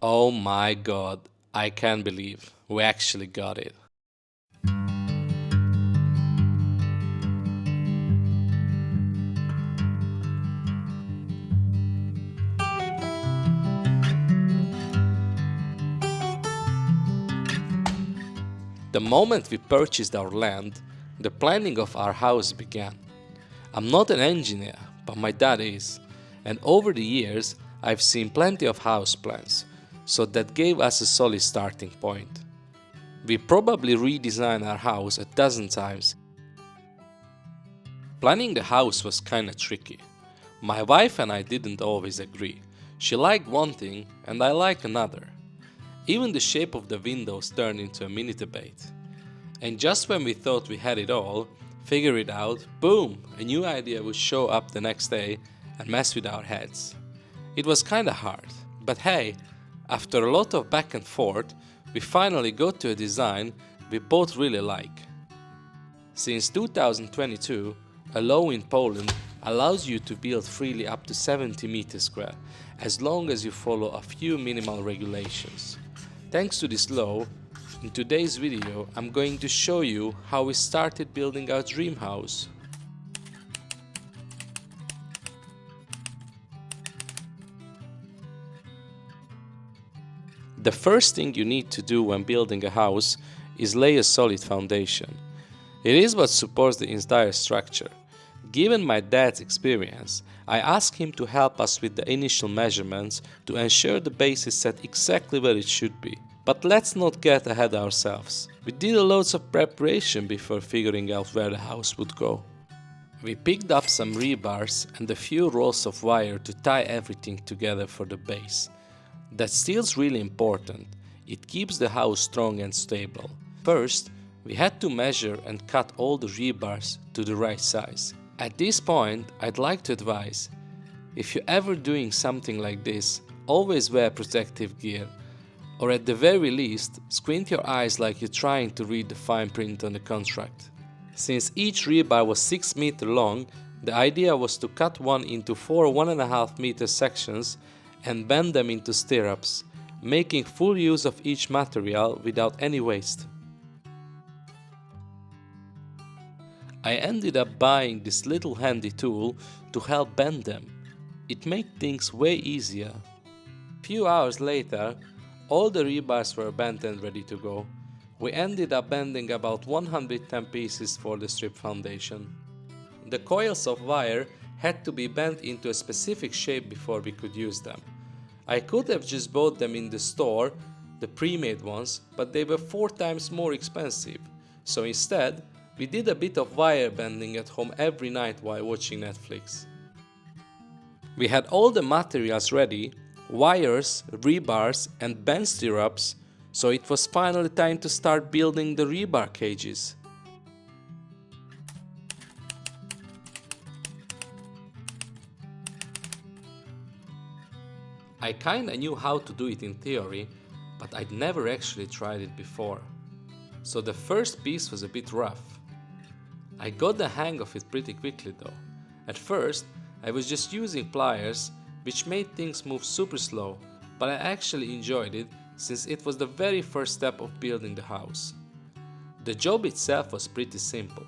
Oh my god, I can't believe we actually got it. The moment we purchased our land, the planning of our house began. I'm not an engineer, but my dad is, and over the years I've seen plenty of house plans, so that gave us a solid starting point. We probably redesigned our house a dozen times. Planning the house was kinda tricky. My wife and I didn't always agree. She liked one thing and I liked another. Even the shape of the windows turned into a mini debate. And just when we thought we had it all, figured it out, boom, a new idea would show up the next day and mess with our heads. It was kinda hard, but hey, after a lot of back and forth, we finally got to a design we both really like. Since 2022, a law in Poland allows you to build freely up to 70 meters square, as long as you follow a few minimal regulations. Thanks to this law, in today's video I'm going to show you how we started building our dream house. The first thing you need to do when building a house is lay a solid foundation. It is what supports the entire structure. Given my dad's experience, I asked him to help us with the initial measurements to ensure the base is set exactly where it should be. But let's not get ahead ourselves. We did a loads of preparation before figuring out where the house would go. We picked up some rebars and a few rolls of wire to tie everything together for the base. That steel's really important. It keeps the house strong and stable. First, we had to measure and cut all the rebars to the right size. At this point, I'd like to advise, if you're ever doing something like this, always wear protective gear, or at the very least, squint your eyes like you're trying to read the fine print on the contract. Since each rebar was 6 meters long, the idea was to cut one into 4 1.5 meter sections and bend them into stirrups, making full use of each material without any waste. I ended up buying this little handy tool to help bend them. It made things way easier. Few hours later, all the rebars were bent and ready to go. We ended up bending about 110 pieces for the strip foundation. The coils of wire had to be bent into a specific shape before we could use them. I could have just bought them in the store, the pre-made ones, but they were 4 times more expensive. So instead, we did a bit of wire bending at home every night while watching Netflix. We had all the materials ready, wires, rebars and bend stirrups, so it was finally time to start building the rebar cages. I kinda knew how to do it in theory, but I'd never actually tried it before. So the first piece was a bit rough. I got the hang of it pretty quickly though. At first, I was just using pliers, which made things move super slow, but I actually enjoyed it since it was the very first step of building the house. The job itself was pretty simple,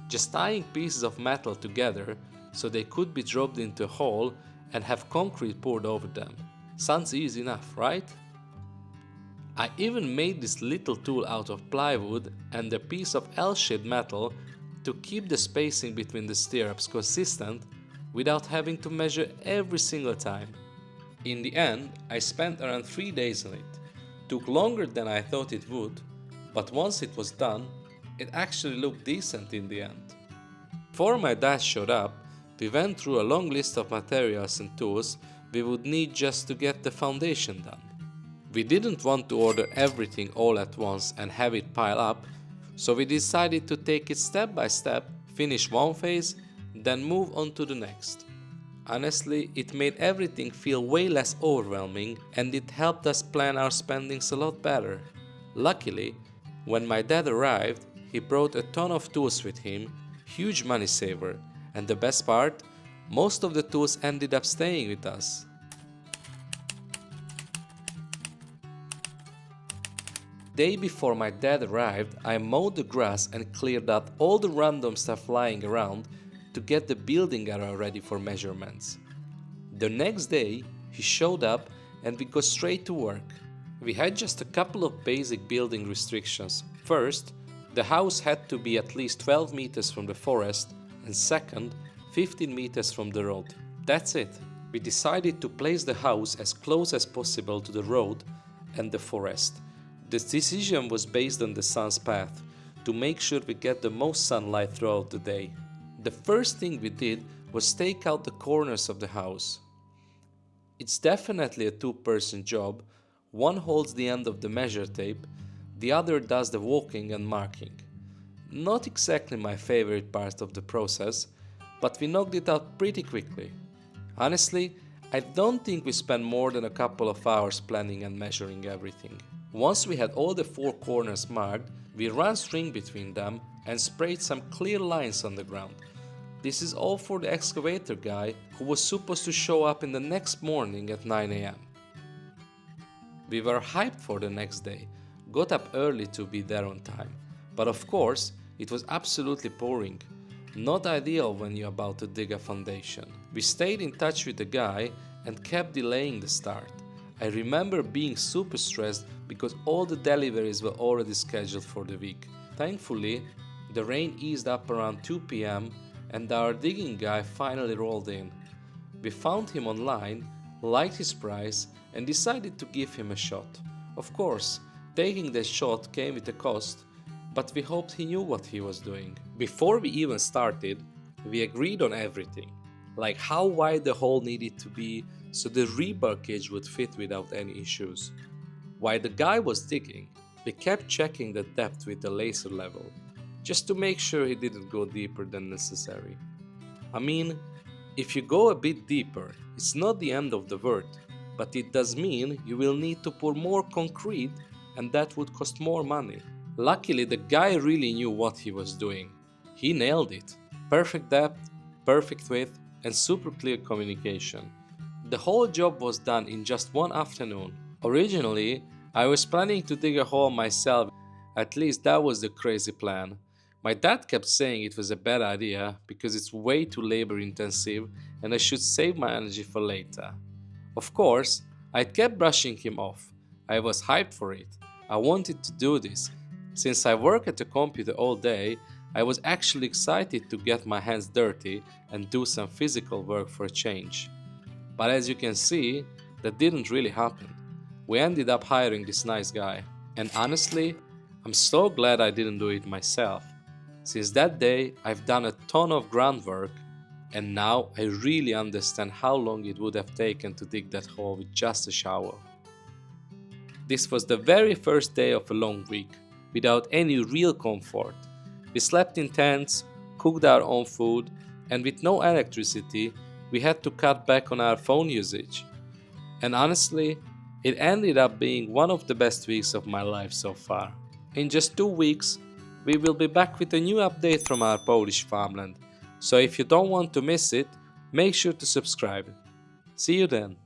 just tying pieces of metal together so they could be dropped into a hole and have concrete poured over them. Sounds easy enough, right? I even made this little tool out of plywood and a piece of L-shaped metal to keep the spacing between the stirrups consistent without having to measure every single time. In the end, I spent around 3 days on it. Took longer than I thought it would, but once it was done, it actually looked decent in the end. Before my dad showed up, we went through a long list of materials and tools we would need just to get the foundation done. We didn't want to order everything all at once and have it pile up, so we decided to take it step by step, finish one phase, then move on to the next. Honestly, it made everything feel way less overwhelming and it helped us plan our spendings a lot better. Luckily, when my dad arrived, he brought a ton of tools with him, huge money saver, and the best part, most of the tools ended up staying with us. day before my dad arrived, I mowed the grass and cleared out all the random stuff lying around to get the building area ready for measurements. The next day, he showed up and we got straight to work. We had just a couple of basic building restrictions. First, the house had to be at least 12 meters from the forest, and second, 15 meters from the road. That's it. We decided to place the house as close as possible to the road and the forest. This decision was based on the sun's path, to make sure we get the most sunlight throughout the day. The first thing we did was stake out the corners of the house. It's definitely a two-person job. One holds the end of the measure tape, the other does the walking and marking. Not exactly my favorite part of the process, but we knocked it out pretty quickly. Honestly, I don't think we spent more than a couple of hours planning and measuring everything. Once we had all the four corners marked, we ran string between them and sprayed some clear lines on the ground. This is all for the excavator guy who was supposed to show up in the next morning at 9 AM. We were hyped for the next day, got up early to be there on time. But of course, it was absolutely pouring. Not ideal when you're about to dig a foundation. We stayed in touch with the guy and kept delaying the start. I remember being super stressed because all the deliveries were already scheduled for the week. Thankfully, the rain eased up around 2 PM and our digging guy finally rolled in. We found him online, liked his price, and decided to give him a shot. Of course, taking the shot came with a cost, but we hoped he knew what he was doing. Before we even started, we agreed on everything, like how wide the hole needed to be so the rebar cage would fit without any issues. While the guy was digging, we kept checking the depth with the laser level, just to make sure he didn't go deeper than necessary. I mean, if you go a bit deeper, it's not the end of the world, but it does mean you will need to pour more concrete and that would cost more money. Luckily, the guy really knew what he was doing. He nailed it. Perfect depth, perfect width, and super clear communication. The whole job was done in just one afternoon. Originally, I was planning to dig a hole myself. At least that was the crazy plan. My dad kept saying it was a bad idea because it's way too labor intensive and I should save my energy for later. Of course, I kept brushing him off. I was hyped for it. I wanted to do this. Since I work at the computer all day, I was actually excited to get my hands dirty and do some physical work for a change. But as you can see, that didn't really happen. We ended up hiring this nice guy. And honestly, I'm so glad I didn't do it myself. Since that day, I've done a ton of groundwork, and now I really understand how long it would have taken to dig that hole with just a shovel. This was the very first day of a long week, without any real comfort. We slept in tents, cooked our own food, and with no electricity, we had to cut back on our phone usage. And honestly, it ended up being one of the best weeks of my life so far. In just 2 weeks, we will be back with a new update from our Polish farmland. So if you don't want to miss it, make sure to subscribe. See you then.